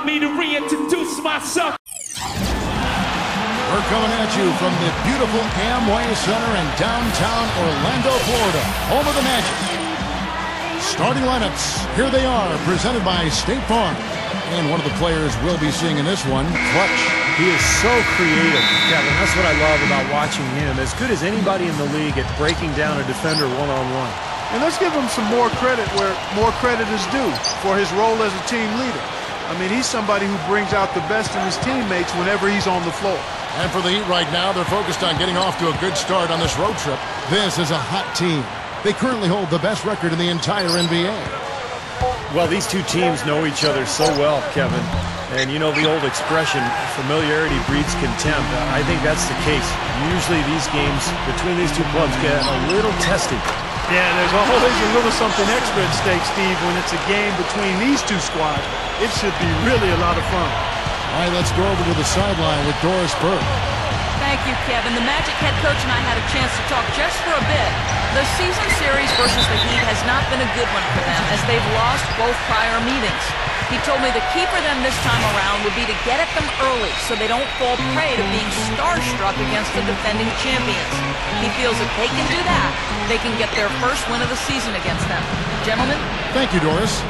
me to reintroduce myself. We're coming at you from the beautiful Amway Center in downtown Orlando, Florida, home of the Magic. Starting lineups, here they are, presented by State Farm. And one of the players we'll be seeing in this one, Clutch. He is so creative, Kevin. That's what I love about watching him. As good as anybody in the league at breaking down a defender one-on-one. And let's give him some more credit where more credit is due for his role as a team leader. I mean, he's somebody who brings out the best in his teammates whenever he's on the floor. And for the Heat right now, they're focused on getting off to a good start on this road trip. This is a hot team. They currently hold the best record in the entire NBA. Well, these two teams know each other so well, Kevin. And you know the old expression, familiarity breeds contempt. I think that's the case. Usually these games between these two clubs get a little testy. Yeah, there's always a little something extra at stake, Steve, when it's a game between these two squads. It should be really a lot of fun. All right, let's go over to the sideline with Doris Burke. Thank you, Kevin. The Magic head coach and I had a chance to talk just for a bit. The season series versus the Heat has not been a good one for them, as they've lost both prior meetings. He told me the key for them this time around would be to get at them early so they don't fall prey to being starstruck against the defending champions. He feels if they can do that, they can get their first win of the season against them. Gentlemen? Thank you, Doris.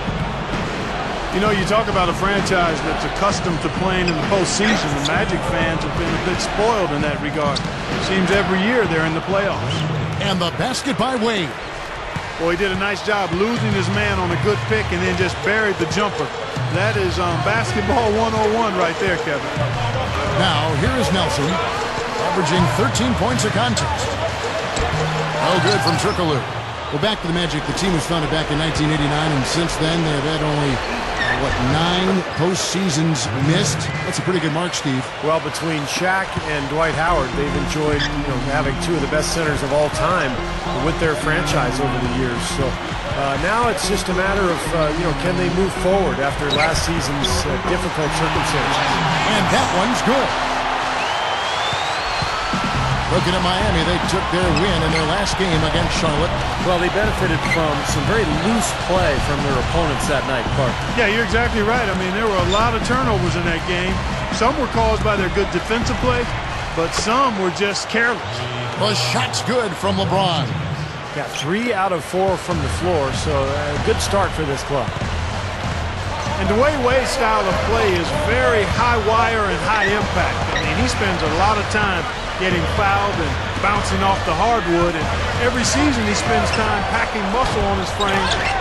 You know, you talk about a franchise that's accustomed to playing in the postseason. The Magic fans have been a bit spoiled in that regard. It seems every year they're in the playoffs. And the basket by Wade. Boy, he did a nice job losing his man on a good pick and then just buried the jumper. That is basketball 101 right there, Kevin. Now, here is Nelson, averaging 13 points a contest. No good from Turkoglu. Well, back to the Magic. The team was founded back in 1989, and since then they've had only 9 postseasons missed. That's a pretty good mark, Steve. Well, between Shaq and Dwight Howard, they've enjoyed having two of the best centers of all time with their franchise over the years. So now it's just a matter of can they move forward after last season's difficult circumstances. And that one's good. Looking at Miami, they took their win in their last game against Charlotte. Well, they benefited from some very loose play from their opponents that night, Clark. Yeah, you're exactly right. I mean, there were a lot of turnovers in that game. Some were caused by their good defensive play, but some were just careless. The shot's good from LeBron. Yeah, 3 out of 4 from the floor, so a good start for this club. And the way Wade's style of play is very high wire and high impact. I mean, he spends a lot of time getting fouled and bouncing off the hardwood, and every season he spends time packing muscle on his frame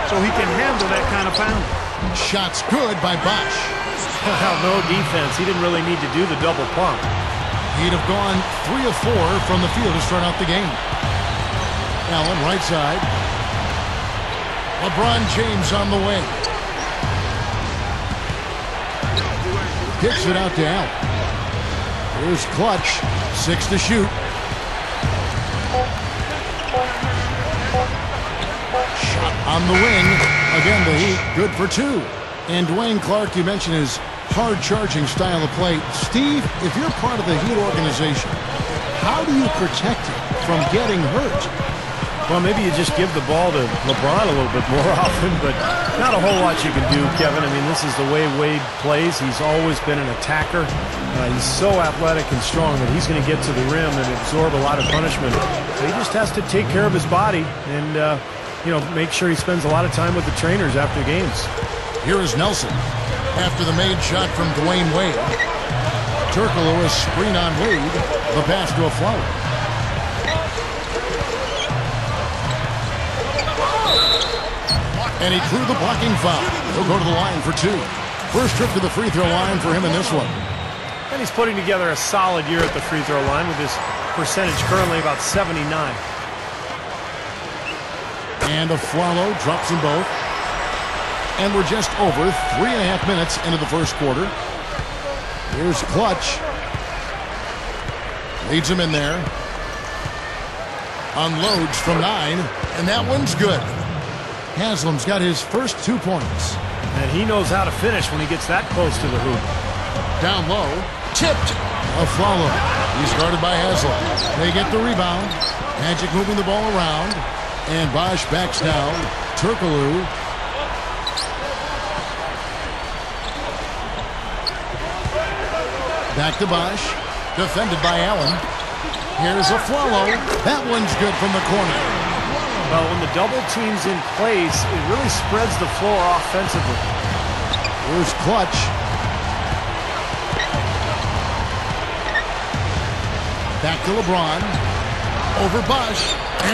so he can handle that kind of pounding. Shot's good by Bosh. No defense. He didn't really need to do the double pump. He'd have gone 3 of 4 from the field to start out the game. Allen, right side. LeBron James on the way. Kicks it out to Allen. Here's Clutch. 6 to shoot. Shot on the wing. Again, the Heat good for 2. And Dwayne Clark, you mentioned his hard-charging style of play. Steve, if you're part of the Heat organization, how do you protect him from getting hurt? Well, maybe you just give the ball to LeBron a little bit more often, but not a whole lot you can do, Kevin. I mean, this is the way Wade plays. He's always been an attacker. He's so athletic and strong that he's going to get to the rim and absorb a lot of punishment. So he just has to take care of his body and, make sure he spends a lot of time with the trainers after games. Here is Nelson after the made shot from Dwayne Wade. Turkoglu is screen on Wade. The pass to a flower. And he drew the blocking foul. He'll go to the line for 2. First trip to the free throw line for him in this one. And he's putting together a solid year at the free throw line with his percentage currently about 79. And Aflalo drops them both. And we're just over 3.5 minutes into the first quarter. Here's Clutch. Leads him in there. Unloads from 9. And that one's good. Haslam's got his first 2 points. And he knows how to finish when he gets that close to the hoop. Down low. Tipped. Aflalo. He's guarded by Haslam. They get the rebound. Magic moving the ball around. And Bosh backs down. Turkoglu. Back to Bosch. Defended by Allen. Here's a follow. That one's good from the corner. Well, when the double team's in place, it really spreads the floor offensively. Here's Clutch. Back to LeBron. Over Bosch.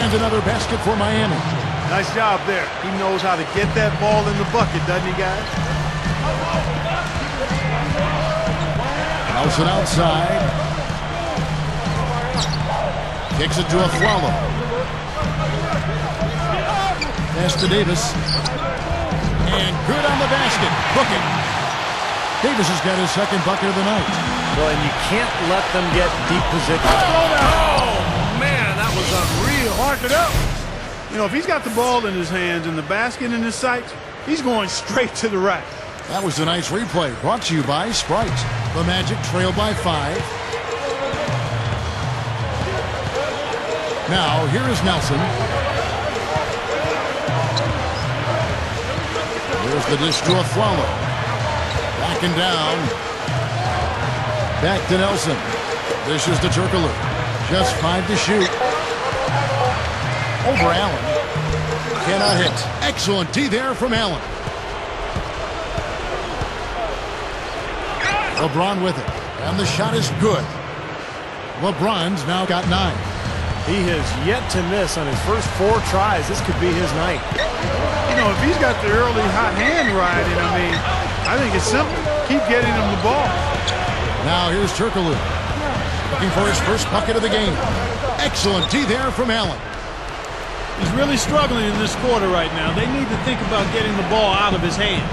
And another basket for Miami. Nice job there. He knows how to get that ball in the bucket, doesn't he, guys? Nelson outside. Kicks it to a Flalo. Pass to Davis. And good on the basket. Booking. Davis has got his second bucket of the night. Well, and you can't let them get deep position. Oh, man, that was unreal. Mark it up. You know, if he's got the ball in his hands and the basket in his sights, he's going straight to the rack. That was a nice replay brought to you by Sprite. The Magic trail by 5. Now, here is Nelson. Here's the dish to a Flalo. Backing down. Back to Nelson. Dishes to Turkoglu. Just 5 to shoot. Over Allen. Cannot hit. Excellent D there from Allen. LeBron with it. And the shot is good. LeBron's now got 9. He has yet to miss on his first 4 tries. This could be his night. You know, if he's got the early hot hand riding, I mean, I think it's simple. Keep getting him the ball. Now here's Turkoglu. Looking for his first bucket of the game. Excellent D there from Allen. He's really struggling in this quarter right now. They need to think about getting the ball out of his hand.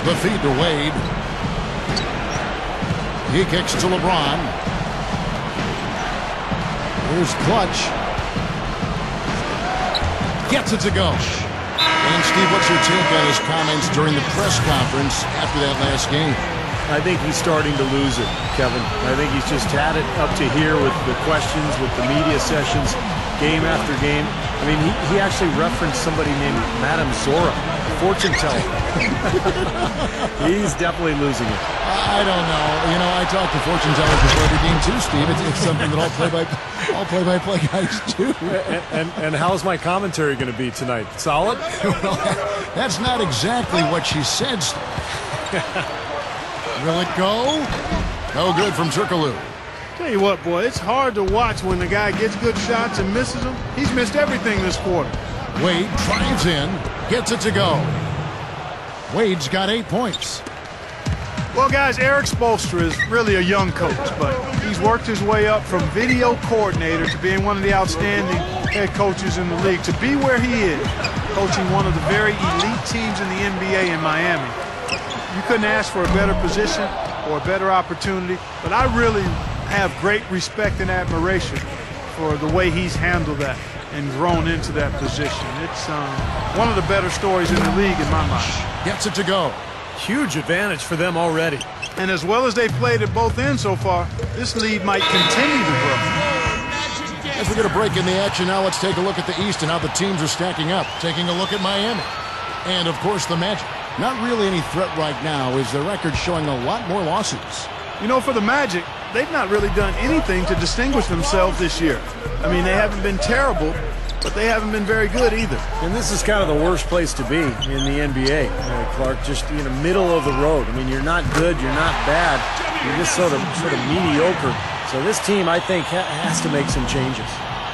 The feed to Wade. He kicks to LeBron. Here's Clutch. Gets it to go. And Steve, what's your take on his comments during the press conference after that last game? I think he's starting to lose it, Kevin. I think he's just had it up to here with the questions, with the media sessions, game after game. I mean, he actually referenced somebody named Madame Zora, a fortune teller. He's definitely losing it. I don't know. You know, I talk to fortune tellers before every game too, Steve. It's something that all play-by-play guys do. And how's my commentary going to be tonight? Solid? Well, that's not exactly what she said, Steve. Will it go? No good from Turkoglu. Tell you what, boy, it's hard to watch when the guy gets good shots and misses them. He's missed everything this quarter. Wade drives in, gets it to go. Wade's got 8 points. Well, guys, Eric Spoelstra is really a young coach, but he's worked his way up from video coordinator to being one of the outstanding head coaches in the league. To be where he is, coaching one of the very elite teams in the NBA in Miami, you couldn't ask for a better position or a better opportunity, but I really have great respect and admiration for the way he's handled that and grown into that position. It's one of the better stories in the league in my mind. Gets it to go. Huge advantage for them already. And as well as they've played at both ends so far, this lead might continue to grow. As we're going to break in the action now, let's take a look at the East and how the teams are stacking up. Taking a look at Miami. And, of course, the Magic. Not really any threat right now, is their record showing a lot more losses. You know, for the Magic, they've not really done anything to distinguish themselves this year. I mean, they haven't been terrible, but they haven't been very good either. And this is kind of the worst place to be in the NBA, Clark, just in the middle of the road. I mean, you're not good, you're not bad, you're just sort of mediocre. So this team, I think, has to make some changes.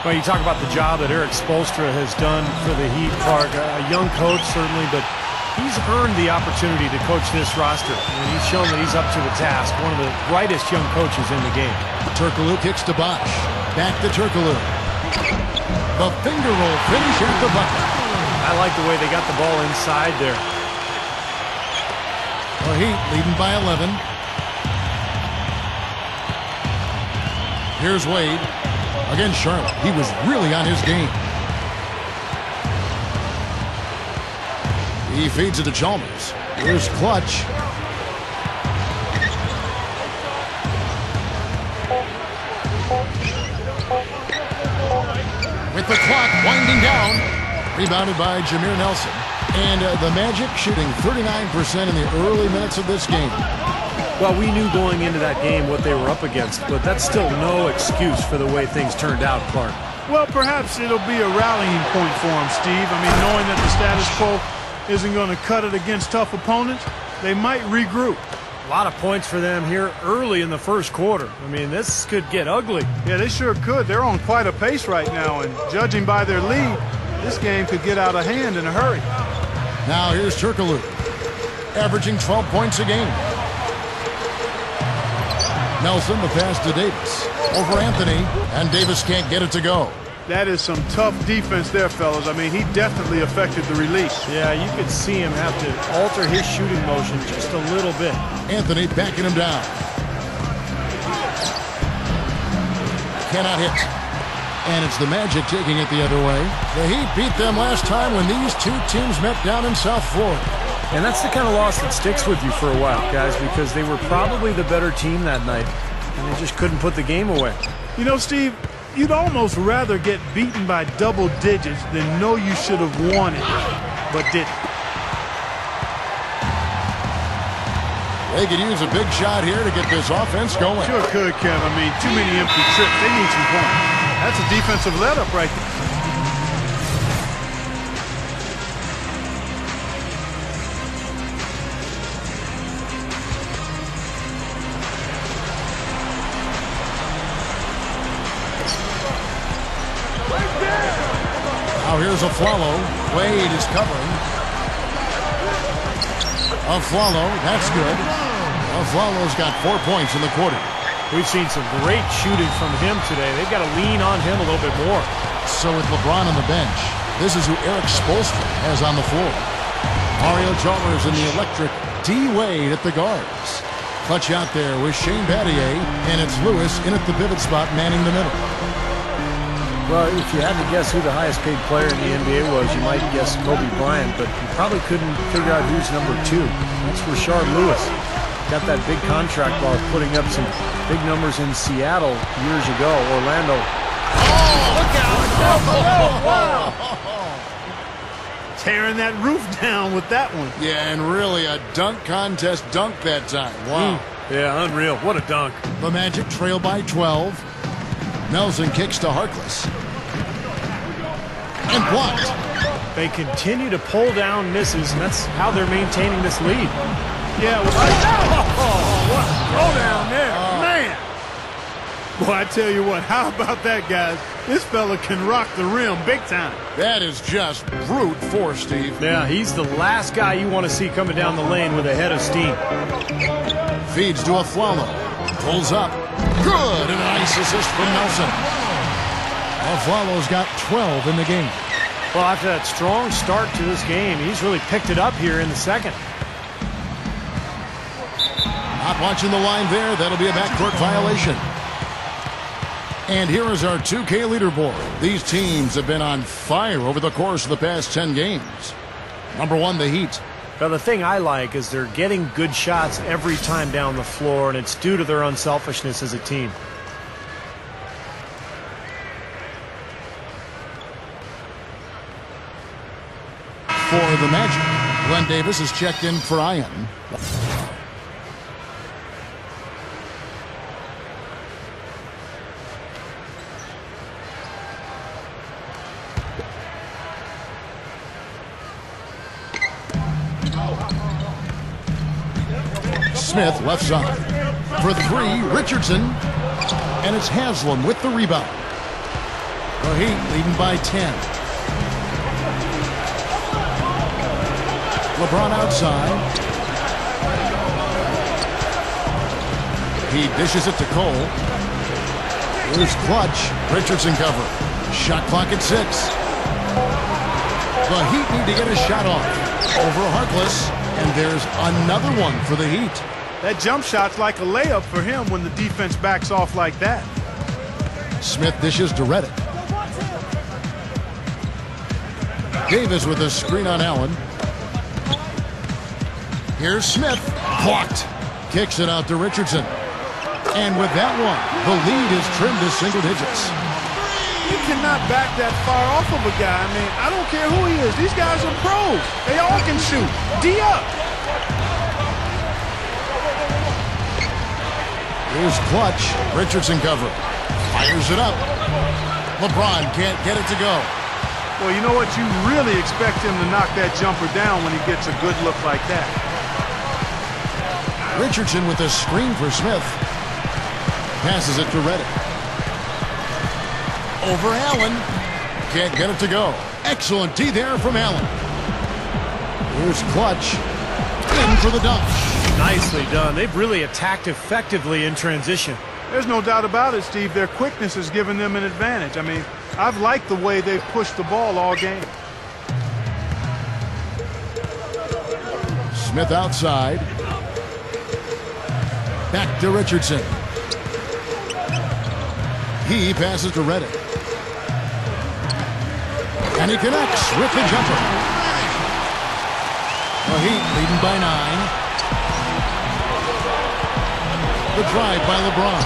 Well, you talk about the job that Eric Spoelstra has done for the Heat, Clark, a young coach certainly, but he's earned the opportunity to coach this roster, and he's shown that he's up to the task. One of the brightest young coaches in the game. Turkoglu kicks to Bosch. Back to Turkoglu. The finger roll finish at the bucket. I like the way they got the ball inside there. The Heat leading by 11. Here's Wade. Against Charlotte. He was really on his game. He feeds it to Chalmers. Here's Clutch. With the clock winding down. Rebounded by Jameer Nelson. And the Magic shooting 39% in the early minutes of this game. Well, we knew going into that game what they were up against, but that's still no excuse for the way things turned out, Clark. Well, perhaps it'll be a rallying point for them, Steve. I mean, knowing that the status quo isn't going to cut it against tough opponents, they might regroup. A lot of points for them here early in the first quarter. I mean, this could get ugly. Yeah, they sure could. They're on quite a pace right now, and judging by their lead, this game could get out of hand in a hurry. Now here's Turkoglu, averaging 12 points a game. Nelson, the pass to Davis. Over Anthony, and Davis can't get it to go. That is some tough defense there, fellas. I mean, he definitely affected the release. Yeah, you could see him have to alter his shooting motion just a little bit. Anthony backing him down. Cannot hit. And it's the Magic taking it the other way. The Heat beat them last time when these two teams met down in South Florida. And that's the kind of loss that sticks with you for a while, guys, because they were probably the better team that night, and they just couldn't put the game away. You know, Steve, you'd almost rather get beaten by double digits than know you should have won it, but didn't. They could use a big shot here to get this offense going. Sure could, Kev. I mean, too many empty trips. They need some points. That's a defensive let-up right there. Now here's a Aflalo. Wade is covering. Aflalo, that's good. Aflalo's got 4 points in the quarter. We've seen some great shooting from him today. They've got to lean on him a little bit more. So with LeBron on the bench, this is who Eric Spoelstra has on the floor. Mario Chalmers and the electric D. Wade at the guards. Clutch out there with Shane Battier, and it's Lewis in at the pivot spot manning the middle. Well, if you had to guess who the highest paid player in the NBA was, you might guess Kobe Bryant, but you probably couldn't figure out who's number 2. That's Rashard Lewis. Got that big contract while putting up some big numbers in Seattle years ago. Orlando. Oh, look out! Oh, wow! Tearing that roof down with that one. Yeah, and really a dunk contest dunk that time. Wow. Yeah, unreal. What a dunk. The Magic trail by 12. Nelson kicks to Harkless. And blocked. They continue to pull down misses, and that's how they're maintaining this lead. Yeah, well, what a throw down there. Man. Boy, I tell you what, how about that, guys? This fella can rock the rim big time. That is just brute force, Steve. Yeah, he's the last guy you want to see coming down the lane with a head of steam. Feeds to Aflalo. Pulls up. Good, and a nice assist from Nelson. Aflalo's got 12 in the game. Well, after that strong start to this game, he's really picked it up here in the second. Not watching the line there. That'll be a backcourt violation. And here is our 2K leaderboard. These teams have been on fire over the course of the past 10 games. Number 1, the Heat. Now, the thing I like is they're getting good shots every time down the floor, and it's due to their unselfishness as a team. For the Magic, Glenn Davis is checked in for Ian. Smith, left side. For 3, Richardson. And it's Haslam with the rebound. The Heat leading by 10. LeBron outside. He dishes it to Cole. Here's Clutch. Richardson cover. Shot clock at 6. The Heat need to get a shot off. Over Harkless. And there's another one for the Heat. That jump shot's like a layup for him when the defense backs off like that. Smith dishes to Reddick. Davis with a screen on Allen. Here's Smith. Blocked. Kicks it out to Richardson. And with that one, the lead is trimmed to single digits. You cannot back that far off of a guy. I mean, I don't care who he is. These guys are pros. They all can shoot. D up. Here's clutch. Richardson cover. Fires it up. LeBron can't get it to go. Well, you know what? You really expect him to knock that jumper down when he gets a good look like that. Richardson with a screen for Smith. Passes it to Reddick. Over Allen. Can't get it to go. Excellent D there from Allen. Here's clutch. In for the dunk. Nicely done. They've really attacked effectively in transition. There's no doubt about it, Steve. Their quickness has given them an advantage. I mean, I've liked the way they've pushed the ball all game. Smith outside. Back to Richardson. He passes to Reddick. And he connects with the jumper. The Heat leading by 9. The drive by LeBron.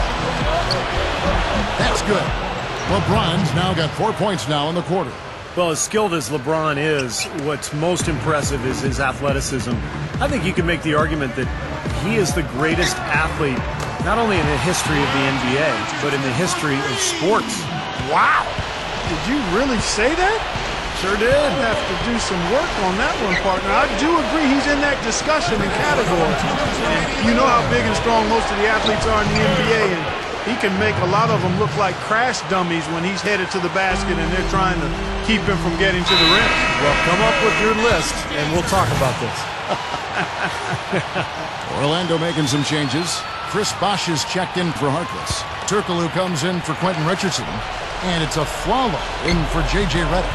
That's good. LeBron's now got 4 points now in the quarter. Well, as skilled as LeBron is, what's most impressive is his athleticism. I think you can make the argument that he is the greatest athlete, not only in the history of the NBA, but in the history of sports. Wow! Did you really say that? Sure did. I'd have to do some work on that one, partner. I do agree he's in that discussion and category. And you know how big and strong most of the athletes are in the NBA, and he can make a lot of them look like crash dummies when he's headed to the basket and they're trying to keep him from getting to the rim. Well, come up with your list, and we'll talk about this. Orlando making some changes. Chris Bosh is checked in for Harkless. Turkoglu comes in for Quentin Richardson. And it's a Flalo in for J.J. Redick.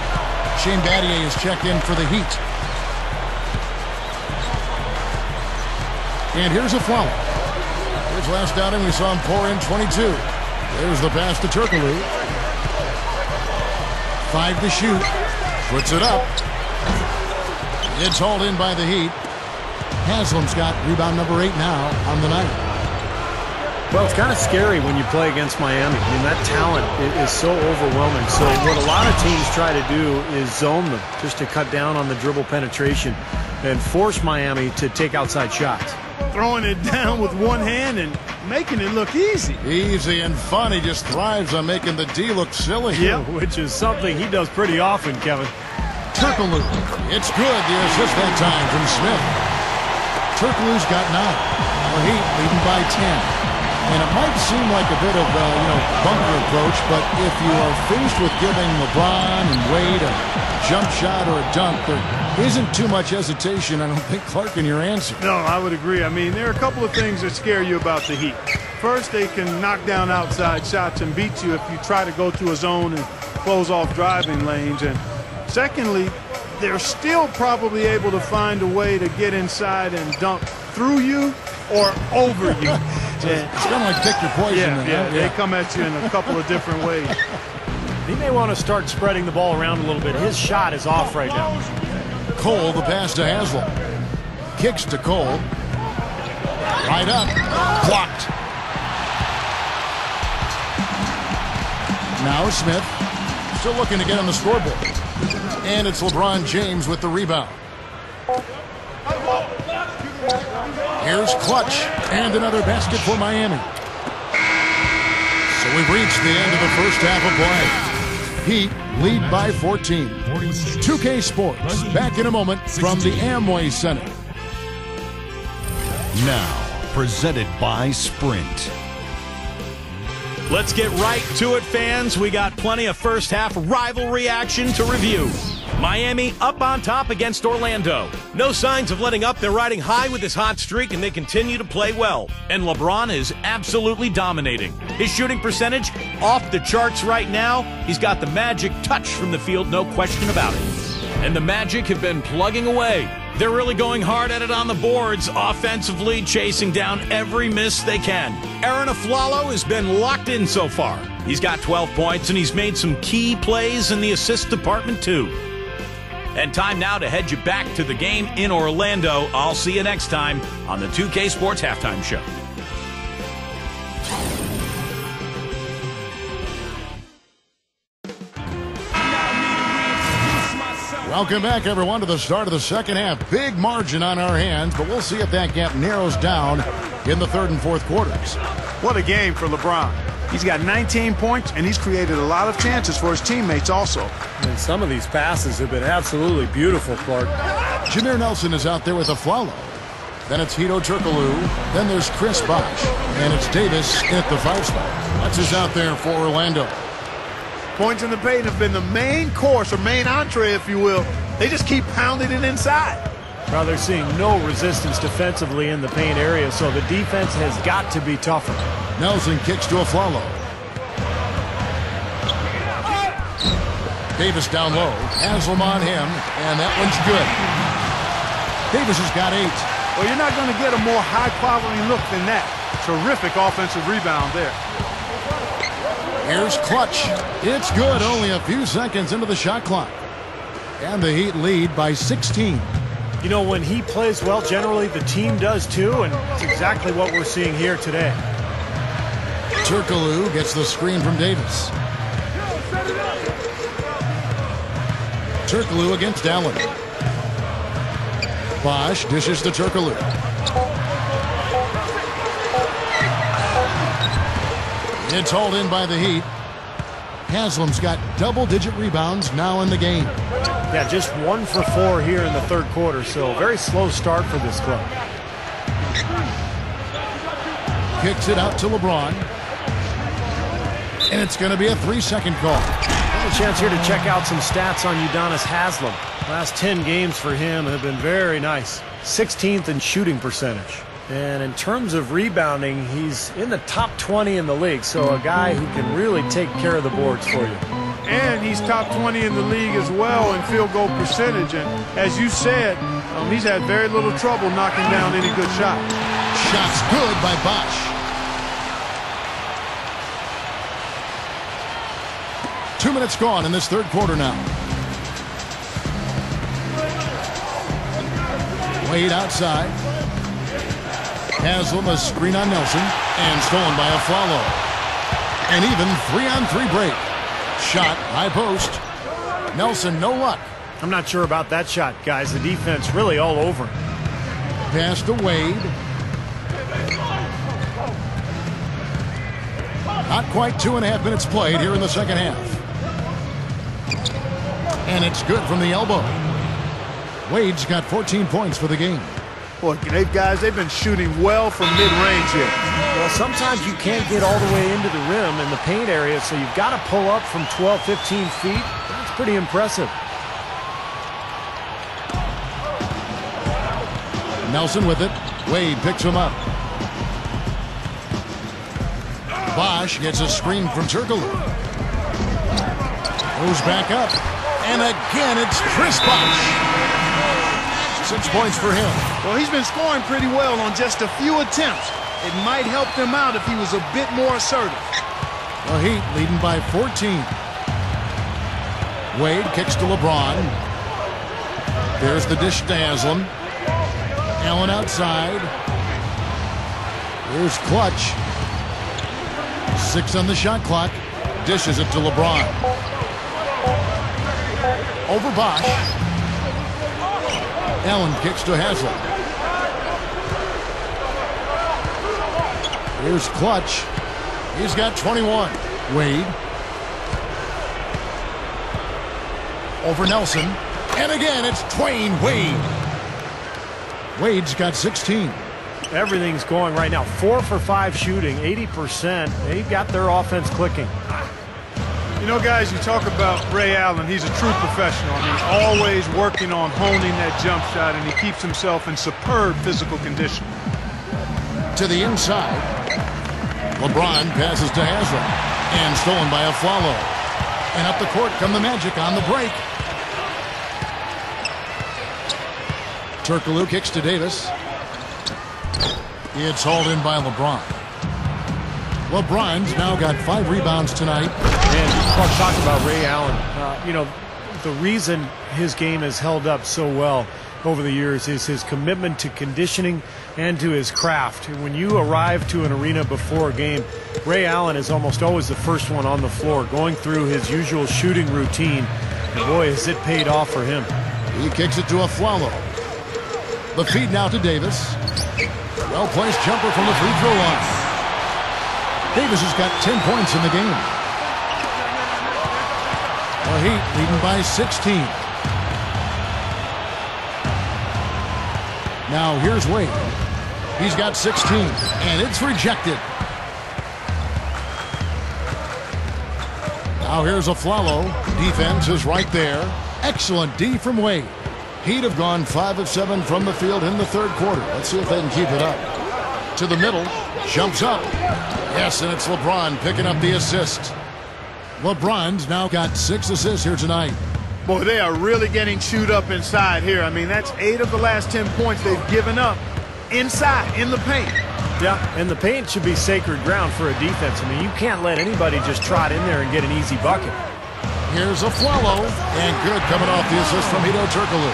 Shane Battier is checked in for the Heat. And here's a Flalo. His last outing, we saw him pour in 22. There's the pass to Turkoglu. 5 to shoot. Puts it up. It's hauled in by the Heat. Haslam's got rebound number 8 now on the night. Well, it's kind of scary when you play against Miami. I mean, that talent is so overwhelming. So what a lot of teams try to do is zone them just to cut down on the dribble penetration and force Miami to take outside shots. Throwing it down with one hand and making it look easy. Easy and fun. He just thrives on making the D look silly. Yeah, which is something he does pretty often, Kevin. Turkoglu. It's good. The assist that time from Smith. Turkoglu's got 9. The Heat leading by 10. And it might seem like a bit of bunker approach, but if you are faced with giving LeBron and Wade a jump shot or a dunk, there isn't too much hesitation, I don't think, Clark, in your answer. No, I would agree. I mean, there are a couple of things that scare you about the Heat. First, they can knock down outside shots and beat you if you try to go to a zone and close off driving lanes. And secondly, they're still probably able to find a way to get inside and dunk through you or over you. It's kind of like pick your poison. Yeah, they come at you in a couple of different ways. He may want to start spreading the ball around a little bit. His shot is off right now. Cole, the pass to Haslam. Kicks to Cole. Right up. Blocked. Now Smith. Still looking to get on the scoreboard. And it's LeBron James with the rebound. Here's clutch. And another basket for Miami. So we've reached the end of the first half of play. Heat lead by 14. 2K Sports back in a moment from the Amway Center. Now, presented by Sprint. Let's get right to it, fans. We got plenty of first half rivalry action to review. Miami up on top against Orlando. No signs of letting up. They're riding high with this hot streak, and they continue to play well. And LeBron is absolutely dominating. His shooting percentage off the charts right now. He's got the magic touch from the field, no question about it. And the Magic have been plugging away. They're really going hard at it on the boards, offensively chasing down every miss they can. Aaron Aflalo has been locked in so far. He's got 12 points, and he's made some key plays in the assist department, too. And time now to head you back to the game in Orlando. I'll see you next time on the 2K Sports Halftime Show. Welcome back, everyone, to the start of the second half. Big margin on our hands, but we'll see if that gap narrows down in the third and fourth quarters. What a game for LeBron. He's got 19 points, and he's created a lot of chances for his teammates also. And some of these passes have been absolutely beautiful, Clark. Jameer Nelson is out there with a Flalo. Then it's Hedo Turkoglu. Then there's Chris Bosh. And it's Davis at the 5 spot. That's who's out there for Orlando. Points in the paint have been the main course, or main entree, if you will. They just keep pounding it inside. Well, they're seeing no resistance defensively in the paint area, so the defense has got to be tougher. Nelson kicks to a Flalo. Davis down low. Haslam on him, and that one's good. Davis has got 8. Well, you're not going to get a more high-quality look than that. Terrific offensive rebound there. Here's Clutch. It's good, only a few seconds into the shot clock. And the Heat lead by 16. You know, when he plays well, generally the team does too, and it's exactly what we're seeing here today. Turkoglu gets the screen from Davis. Turkoglu against Allen. Bosh dishes to Turkoglu. It's hauled in by the Heat. Haslam's got double-digit rebounds now in the game. Yeah, just 1 for 4 here in the third quarter, so very slow start for this club. Kicks it out to LeBron. And it's going to be a 3-second call. There's a chance here to check out some stats on Udonis Haslem. Last 10 games for him have been very nice. 16th in shooting percentage. And in terms of rebounding, he's in the top 20 in the league, so a guy who can really take care of the boards for you. And he's top 20 in the league as well in field goal percentage. And as you said, he's had very little trouble knocking down any good shot. Shot's good by Bosh. 2 minutes gone in this third quarter now. Wade outside. Haslam a screen on Nelson and stolen by a Flalo. An even 3-on-3 break. Shot, high post. Nelson, no luck. I'm not sure about that shot, guys. The defense really all over. Pass to Wade. Not quite 2.5 minutes played here in the second half. And it's good from the elbow. Wade's got 14 points for the game. Boy, they've been shooting well from mid-range here. Well, sometimes you can't get all the way into the rim in the paint area, so you've got to pull up from 12, 15 feet. That's pretty impressive. Nelson with it. Wade picks him up. Bosh gets a screen from Turkoglu. Goes back up. And again, it's Chris Bosh. 6 points for him. Well, he's been scoring pretty well on just a few attempts. It might help them out if he was a bit more assertive. The Heat leading by 14. Wade kicks to LeBron. There's the dish to Haslam. Allen outside. Here's Clutch. 6 on the shot clock. Dishes it to LeBron. Over Bosh. Allen kicks to Haslam. Here's Clutch. He's got 21. Wade. Over Nelson. And again, it's Dwayne Wade. Wade's got 16. Everything's going right now. 4 for 5 shooting, 80%. They've got their offense clicking. You know, guys, you talk about Ray Allen. He's a true professional. I mean, always working on honing that jump shot, and he keeps himself in superb physical condition. To the inside. LeBron passes to Haslam. And stolen by a Flalo. And up the court come the Magic on the break. Turkoglu kicks to Davis. It's hauled in by LeBron. LeBron's now got 5 rebounds tonight. And Clark talked about Ray Allen. You know, the reason his game has held up so well over the years is his commitment to conditioning and to his craft. When you arrive to an arena before a game, Ray Allen is almost always the first one on the floor, going through his usual shooting routine. And boy, has it paid off for him. He kicks it to a Flalo. The feed now to Davis. Well-placed jumper from the free throw line. Davis has got 10 points in the game. The Heat leading by 16. Now here's Wade. He's got 16, and it's rejected. Now here's Aflalo. Defense is right there. Excellent D from Wade. Heat have gone 5 of 7 from the field in the third quarter. Let's see if they can keep it up. To the middle. Jumps up. Yes, and it's LeBron picking up the assist. LeBron's now got 6 assists here tonight. Boy, they are really getting chewed up inside here. I mean, that's 8 of the last 10 points they've given up inside, in the paint. Yeah, and the paint should be sacred ground for a defense. I mean, you can't let anybody just trot in there and get an easy bucket. Here's Aflalo, and good coming off the assist from Hedo Turkoglu.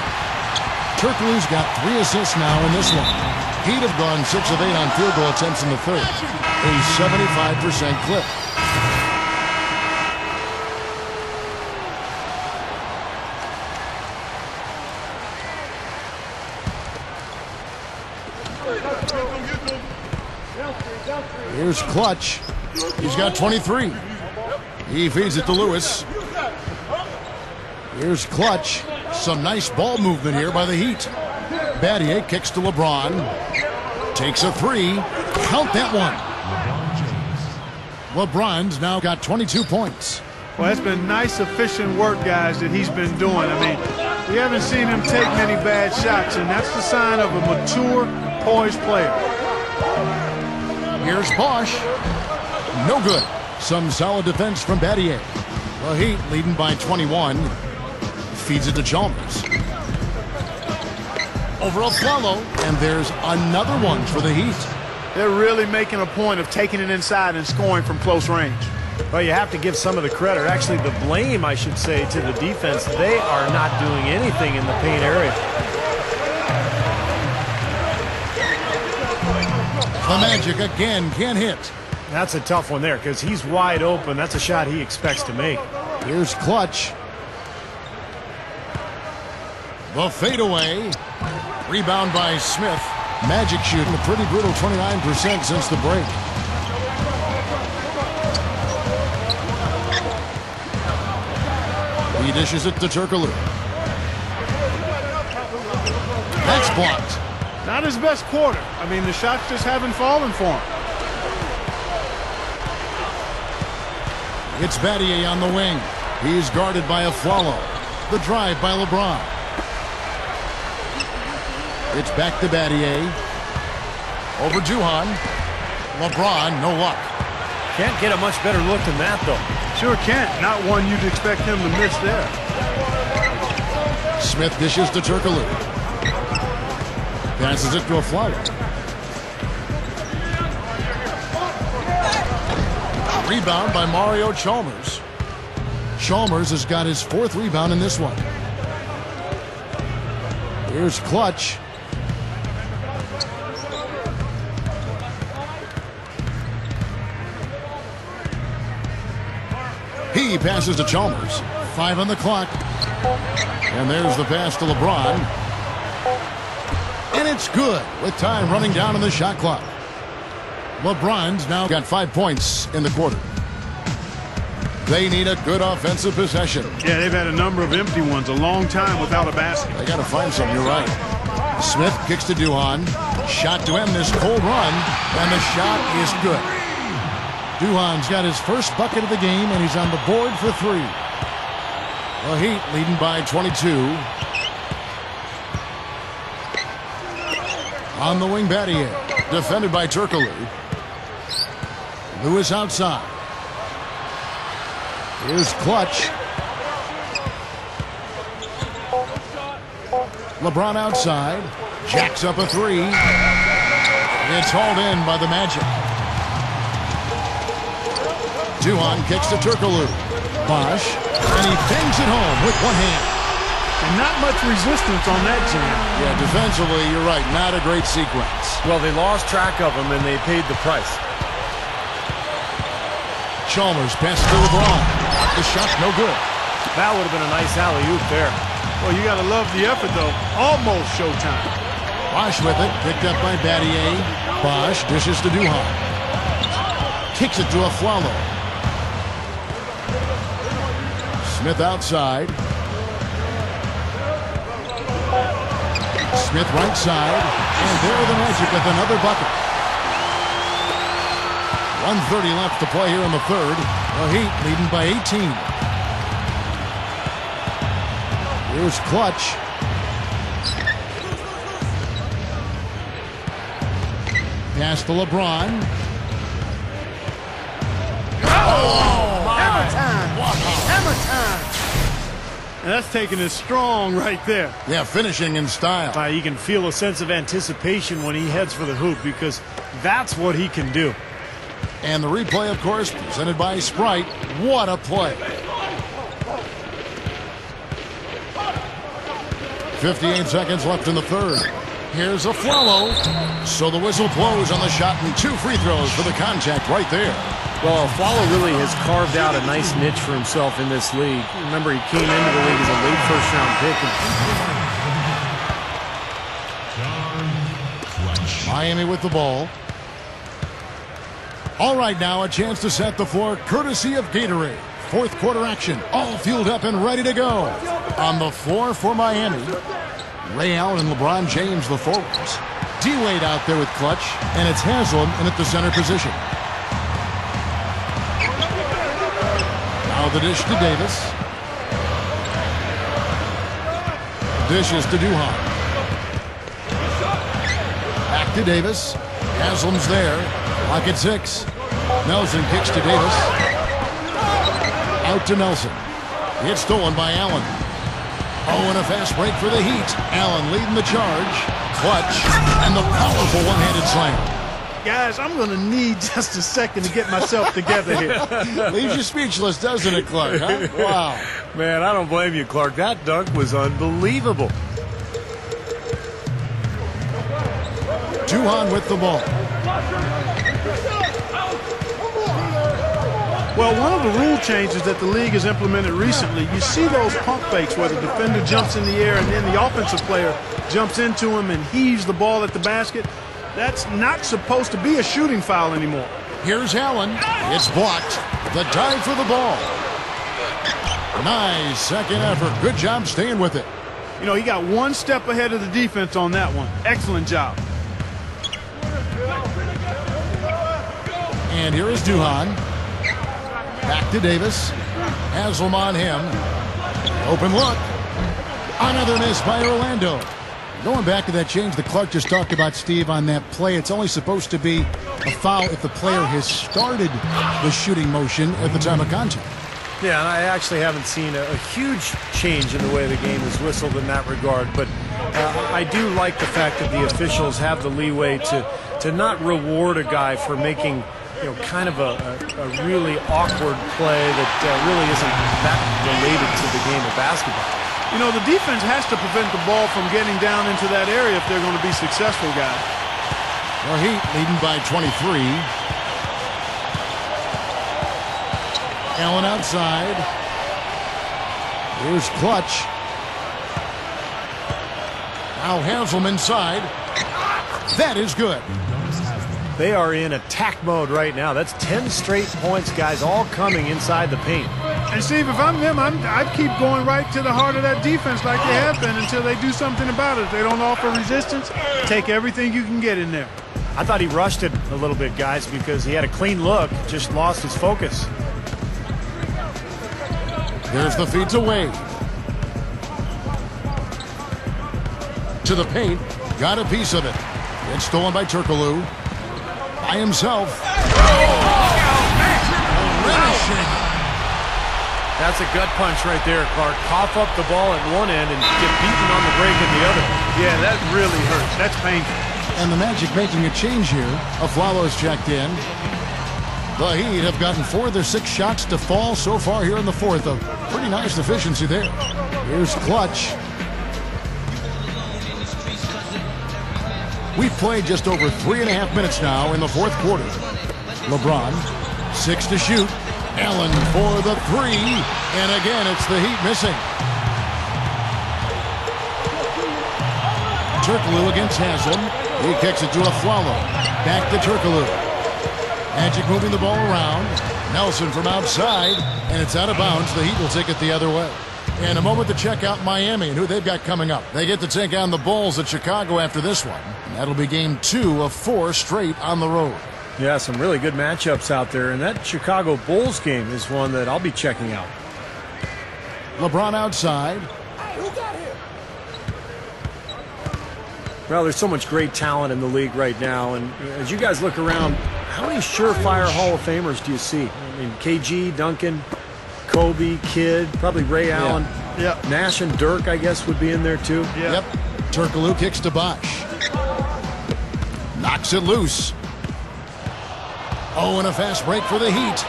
Turkoglu's got 3 assists now in this one. Heat have gone 6 of 8 on field goal attempts in the third. A 75% clip. Here's Clutch. He's got 23. He feeds it to Lewis. Here's Clutch. Some nice ball movement here by the Heat. Battier kicks to LeBron. Takes a 3. Count that one. LeBron's now got 22 points. Well, that's been nice, efficient work, guys, that he's been doing. I mean, we haven't seen him take many bad shots, and that's the sign of a mature, poised player. Here's Bosch. No good. Some solid defense from Battier. The Heat leading by 21. Feeds it to Chalmers. Over Aflalo, and there's another one for the Heat. They're really making a point of taking it inside and scoring from close range. Well, you have to give some of the credit, or actually the blame, I should say, to the defense. They are not doing anything in the paint area. The Magic again can't hit. That's a tough one there because he's wide open. That's a shot he expects to make. Here's Clutch. The fadeaway. Rebound by Smith. Magic shooting a pretty brutal 29% since the break. He dishes it to Turkoglu. That's blocked. Not his best quarter. I mean, the shots just haven't fallen for him. It's Battier on the wing. He's guarded by Aflalo. The drive by LeBron. It's back to Battier. Over Duhan. LeBron, no luck. Can't get a much better look than that, though. Sure can't. Not one you'd expect him to miss there. Smith dishes to Turkoglu. Passes it to Aflalo. Rebound by Mario Chalmers. Chalmers has got his 4th rebound in this one. Here's Clutch. He passes to Chalmers. 5 on the clock. And there's the pass to LeBron. And it's good with time running down on the shot clock. LeBron's now got 5 points in the quarter. They need a good offensive possession. Yeah, they've had a number of empty ones, a long time without a basket. They got to find something, you're right. Smith kicks to Duhan. Shot to end this cold run, and the shot is good. Duhan's got his first bucket of the game, and he's on the board for 3. The Heat leading by 22. On the wing, Battier. Defended by Turkoglu. Lewis outside. Here's Clutch. LeBron outside. Jacks up a 3. It's hauled in by the Magic. Duhan kicks to Turkoglu. Bosch. And he bangs it home with one hand. And not much resistance on that jam. Yeah, defensively, you're right. Not a great sequence. Well, they lost track of him, and they paid the price. Chalmers passes to LeBron. The shot's no good. That would have been a nice alley-oop there. Well, you got to love the effort, though. Almost showtime. Bosch with it. Picked up by Battier. Bosch dishes to Duhan. Kicks it to Aflalo. Smith outside. Smith right side. And there are the Magic with another bucket. 1:30 left to play here in the third. The Heat leading by 18. Here's Clutch. Pass to LeBron. Hammer time! Hammer time! And that's taking it strong right there. Yeah, finishing in style. You can feel a sense of anticipation when he heads for the hoop because that's what he can do. And the replay, of course, presented by Sprite. What a play. 58 seconds left in the third. Here's Aflalo. So the whistle blows on the shot and 2 free throws for the contact right there. Well, Aflalo really has carved out a nice niche for himself in this league. Remember, he came into the league as a late first-round pick. Miami with the ball. All right, now a chance to set the floor courtesy of Gatorade. Fourth quarter action, all fueled up and ready to go. On the floor for Miami, Ray Allen and LeBron James, the forwards. D-Wade out there with Clutch, and it's Haslam in at the center position. Now the dish to Davis. Dishes to Duhan. Back to Davis. Haslam's there. Lock at 6. Nelson kicks to Davis. Out to Nelson. It's stolen by Allen. Oh, and a fast break for the Heat. Allen leading the charge. Clutch. And the powerful one-handed slam. Guys, I'm going to need just a second to get myself together here. Leaves you speechless, doesn't it, Clark? Huh? Wow. Man, I don't blame you, Clark. That dunk was unbelievable. Duhan with the ball. Well, one of the rule changes that the league has implemented recently, you see those pump fakes where the defender jumps in the air and then the offensive player jumps into him and heaves the ball at the basket. That's not supposed to be a shooting foul anymore. Here's Allen. It's blocked. The dive for the ball. Nice second effort. Good job staying with it. You know, he got one step ahead of the defense on that one. Excellent job. And here is Duhan. Back to Davis. Haslam on him. Open look. Another miss by Orlando. Going back to that change that Clark just talked about, Steve, on that play, it's only supposed to be a foul if the player has started the shooting motion at the time of contact. Yeah, and I actually haven't seen a huge change in the way the game is whistled in that regard, but I do like the fact that the officials have the leeway to not reward a guy for making, you know, kind of a really awkward play that really isn't that related to the game of basketball. You know, the defense has to prevent the ball from getting down into that area if they're going to be successful, guys. The Heat leading by 23. Allen outside. Here's Clutch. Now Haslam inside. That is good. They are in attack mode right now. That's 10 straight points, guys, all coming inside the paint. And Steve, if I'm them, I'd keep going right to the heart of that defense like they have been until they do something about it. If they don't offer resistance, take everything you can get in there. I thought he rushed it a little bit, guys, because he had a clean look, just lost his focus. There's the feed to Wade. To the paint. Got a piece of it. It's stolen by Turkoglu. By himself. That's a gut punch right there, Clark. Cough up the ball at one end and get beaten on the break at the other. Yeah, that really hurts. That's painful. And the Magic making a change here. Aflalo's checked in. The Heat have gotten 4 of their 6 shots to fall so far here in the fourth. A pretty nice efficiency there. Here's Clutch. We've played just over 3.5 minutes now in the fourth quarter. LeBron, 6 to shoot. Allen for the 3. And again, it's the Heat missing. Turkoglu against Haslam. He kicks it to Aflalo. Back to Turkoglu. Magic moving the ball around. Nelson from outside, and it's out of bounds. The Heat will take it the other way. And a moment to check out Miami and who they've got coming up. They get to take on the Bulls at Chicago after this one. And that'll be game 2 of 4 straight on the road. Yeah, some really good matchups out there, and that Chicago Bulls game is one that I'll be checking out. LeBron outside. Well, there's so much great talent in the league right now, and as you guys look around, how many surefire Hall of Famers do you see? I mean, KG, Duncan, Kobe, Kidd, probably Ray Allen. Yep. Nash and Dirk, I guess, would be in there too. Yep. Turkoglu kicks to Bosh. Knocks it loose. Oh, and a fast break for the Heat.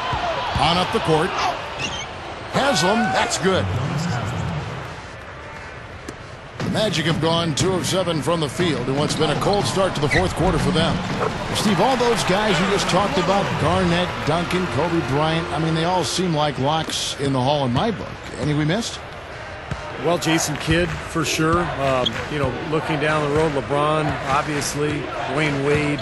On up the court. Haslam, that's good. Magic have gone 2 of 7 from the field in what's been a cold start to the 4th quarter for them. Steve, all those guys you just talked about, Garnett, Duncan, Kobe Bryant, I mean, they all seem like locks in the Hall in my book. Any we missed? Well, Jason Kidd, for sure. You know, looking down the road, LeBron, obviously, Dwayne Wade.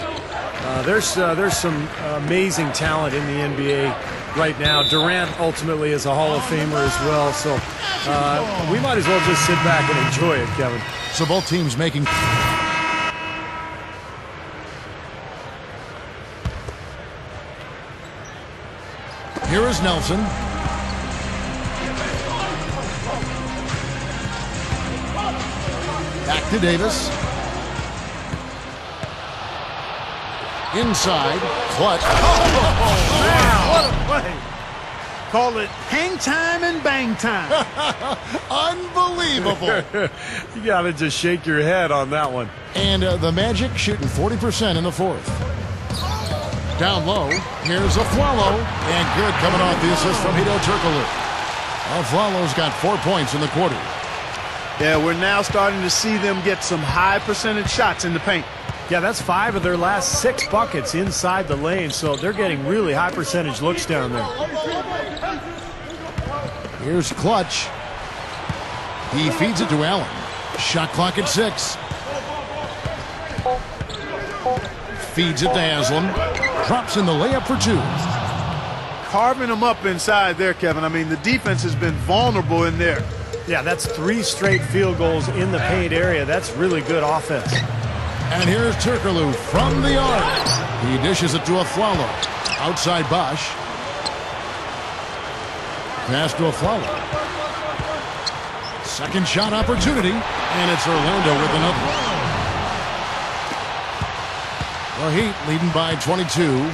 There's some amazing talent in the NBA right now. Durant ultimately is a Hall of Famer as well, so we might as well just sit back and enjoy it, Kevin. So both teams making... Here is Nelson. Back to Davis. Inside, clutch. What a play. Call it hang time and bang time. Unbelievable. You got to just shake your head on that one. And the Magic shooting 40% in the 4th. Down low, here's Aflalo. And good coming off the assist from Hedo Turkoglu. Aflalo's got 4 points in the quarter. Yeah, we're now starting to see them get some high percentage shots in the paint. Yeah, that's 5 of their last 6 buckets inside the lane, so they're getting really high percentage looks down there. Here's Clutch. He feeds it to Allen. Shot clock at 6. Feeds it to Haslam. Drops in the layup for 2. Carving them up inside there, Kevin. I mean, the defense has been vulnerable in there. Yeah, that's 3 straight field goals in the paint area. That's really good offense. And here's Turkoglu from the arc. He dishes it to Aflalo. Outside Bosh. Pass to Aflalo. Second shot opportunity. And it's Orlando with another. The Heat leading by 22.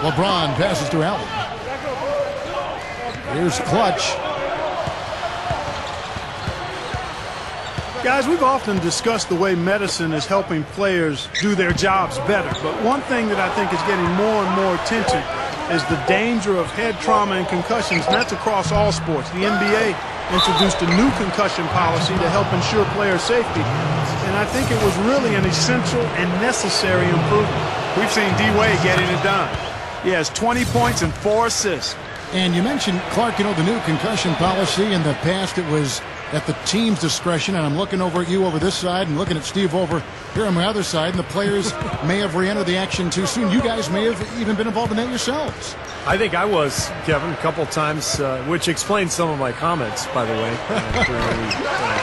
LeBron passes to Allen. Here's Clutch. Guys, we've often discussed the way medicine is helping players do their jobs better. But one thing that I think is getting more and more attention is the danger of head trauma and concussions, and that's across all sports. The NBA introduced a new concussion policy to help ensure player safety, and I think it was really an essential and necessary improvement. We've seen D-Wade getting it done. He has 20 points and 4 assists. And you mentioned, Clark, you know, the new concussion policy. In the past, it was at the team's discretion, and I'm looking over at you over this side and looking at Steve over here on my other side, and the players may have re-entered the action too soon. You guys may have even been involved in that yourselves. I think I was, Kevin, a couple times, which explains some of my comments, by the way, during the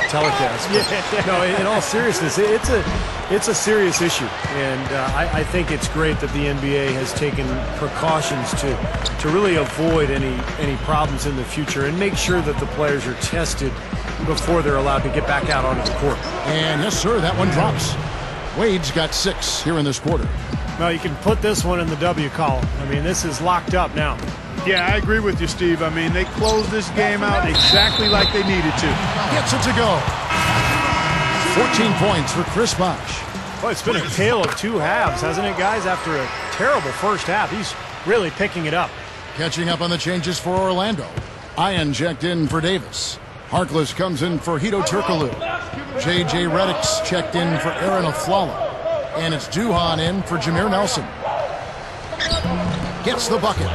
telecast. But, no, in all seriousness, it's a serious issue, and I think it's great that the NBA has taken precautions to really avoid any problems in the future and make sure that the players are tested before they're allowed to get back out onto the court. And yes, sir, that one drops. Wade's got 6 here in this quarter. Well, you can put this one in the W column. I mean, this is locked up now. Yeah, I agree with you, Steve. I mean, they closed this game out exactly like they needed to. Gets it to go. 14 points for Chris Bosh. Well, it's been a tale of 2 halves, hasn't it, guys? After a terrible first half, he's really picking it up. Catching up on the changes for Orlando. Ian checked in for Davis. Harkless comes in for Hedo Turkoglu. J.J. Redick's checked in for Aaron Aflalo. And it's Duhan in for Jameer Nelson. Gets the bucket.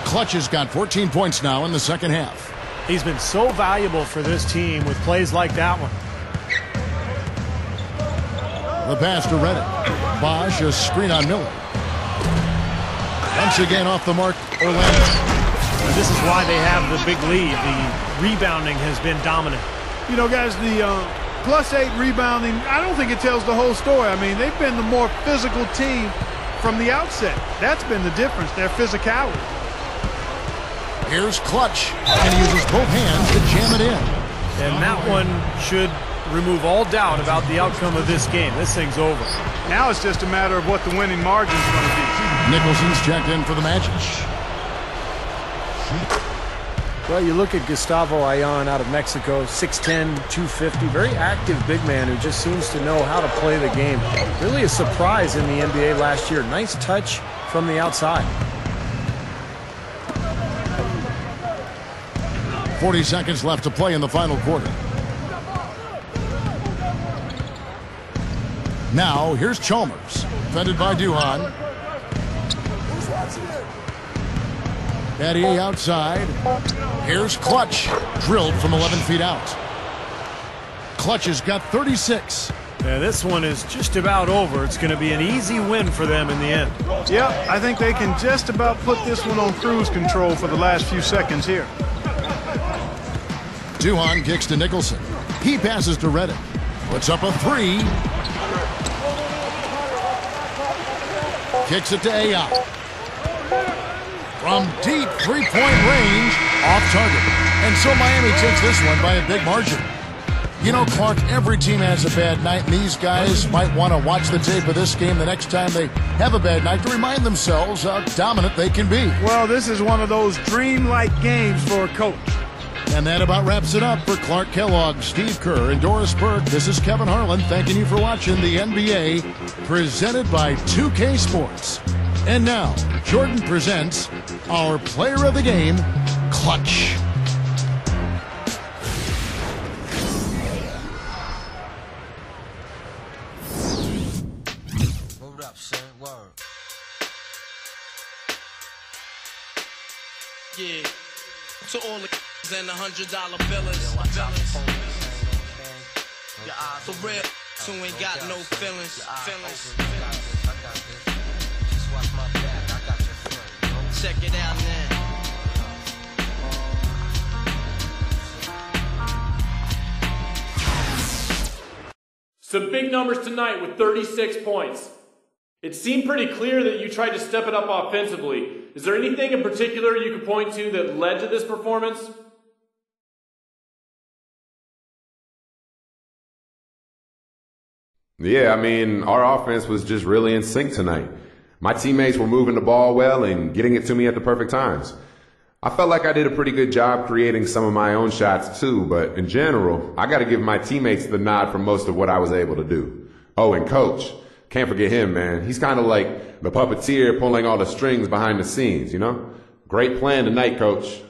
Clutch has got 14 points now in the second half. He's been so valuable for this team with plays like that one. The pass to Redick. Bosh, a screen on Miller. Once again off the mark, Orlando. And this is why they have the big lead. The rebounding has been dominant. You know, guys, the +8 rebounding, I don't think it tells the whole story. I mean, they've been the more physical team from the outset. That's been the difference, their physicality. Here's Clutch, and he uses both hands to jam it in. And that one should remove all doubt about the outcome of this game. This thing's over. Now it's just a matter of what the winning margin is going to be. Nicholson's checked in for the Magic. Well, you look at Gustavo Ayan out of Mexico, 6'10", 250, very active big man who just seems to know how to play the game. Really a surprise in the NBA last year. Nice touch from the outside. 40 seconds left to play in the final quarter. Now, here's Chalmers, defended by Duhan. Battier outside. Here's Clutch, drilled from 11 feet out. Clutch has got 36. Yeah, this one is just about over. It's going to be an easy win for them in the end. Yeah, I think they can just about put this one on cruise control for the last few seconds here. Duhan kicks to Nicholson. He passes to Reddick. Puts up a three. Kicks it to Ayan. From deep three-point range, off target. And so Miami takes this one by a big margin. You know, Clark, every team has a bad night, and these guys might want to watch the tape of this game the next time they have a bad night to remind themselves how dominant they can be. Well, this is one of those dreamlike games for a coach. And that about wraps it up for Clark Kellogg, Steve Kerr, and Doris Burke. This is Kevin Harlan thanking you for watching the NBA, presented by 2K Sports. And now, Jordan presents our player of the game, Clutch. Hold up, son. Word. Yeah. To all the and the $100 billers. For real, who ain't got no feelings. Check it out now. Some big numbers tonight with 36 points. It seemed pretty clear that you tried to step it up offensively. Is there anything in particular you could point to that led to this performance? Yeah, I mean, our offense was just really in sync tonight. My teammates were moving the ball well and getting it to me at the perfect times. I felt like I did a pretty good job creating some of my own shots too, but in general, I got to give my teammates the nod for most of what I was able to do. Oh, and Coach. Can't forget him, man. He's kind of like the puppeteer pulling all the strings behind the scenes, you know? Great plan tonight, Coach.